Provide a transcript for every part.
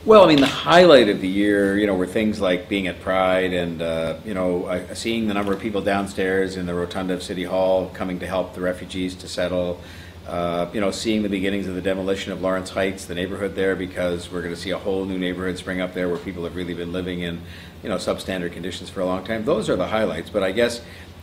Well, I mean, the highlight of the year, were things like being at Pride and, seeing the number of people downstairs in the rotunda of City Hall coming to help the refugees to settle. Seeing the beginnings of the demolition of Lawrence Heights, the neighborhood there, because we're going to see a whole new neighborhood spring up there where people have really been living in, substandard conditions for a long time. Those are the highlights. But I guess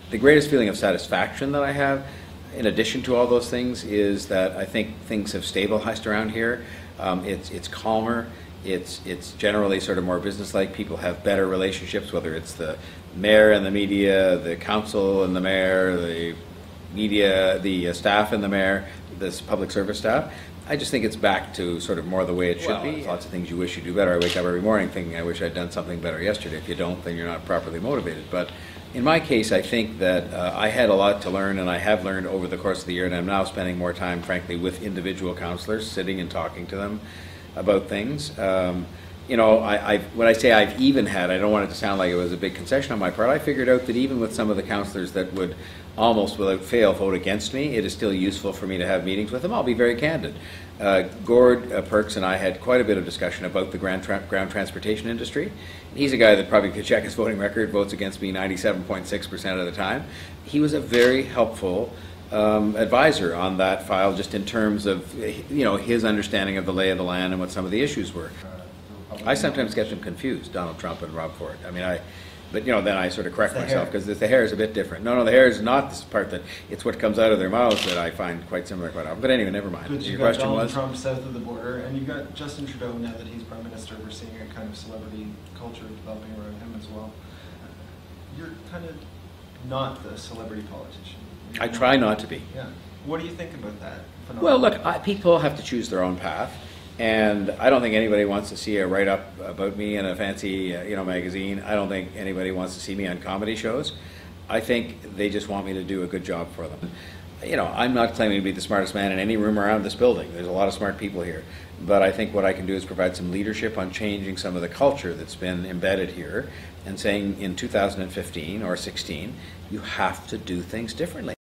the greatest feeling of satisfaction that I have, in addition to all those things, is that I think things have stabilized around here. It's calmer. It's generally sort of more businesslike. People have better relationships, whether it's the mayor and the media, the council and the mayor, the media, the staff and the mayor, this public service staff. I just think it's back to sort of more the way it should be. There's lots of things you wish you do better. I wake up every morning thinking I wish I'd done something better yesterday. If you don't, then you're not properly motivated. But in my case, I think that I had a lot to learn, and I have learned over the course of the year, and I'm now spending more time, frankly, with individual councillors, sitting and talking to them about things. When I say I've even had, I don't want it to sound like it was a big concession on my part. I figured out that even with some of the councillors that would almost without fail vote against me, it is still useful for me to have meetings with them. I'll be very candid. Gord Perks and I had quite a bit of discussion about the ground transportation industry. He's a guy that probably could check his voting record, votes against me 97.6% of the time. He was a very helpful advisor on that file, just in terms of his understanding of the lay of the land and what some of the issues were. I sometimes get them confused, Donald Trump and Rob Ford. But then I sort of correct myself, because the hair is a bit different. No, the hair is not this part that it's what comes out of their mouths that I find quite similar quite often. But anyway, never mind. But you've got Donald Trump south of the border, and you've got Justin Trudeau now that he's Prime Minister. We're seeing a kind of celebrity culture developing around him as well. You're kind of not the celebrity politician. I try not to be. Yeah. What do you think about that phenomenon? Well, look, people have to choose their own path. And I don't think anybody wants to see a write-up about me in a fancy, magazine. I don't think anybody wants to see me on comedy shows. I think they just want me to do a good job for them. I'm not claiming to be the smartest man in any room around this building. There's a lot of smart people here. But I think what I can do is provide some leadership on changing some of the culture that's been embedded here, and saying in 2015 or 16, you have to do things differently.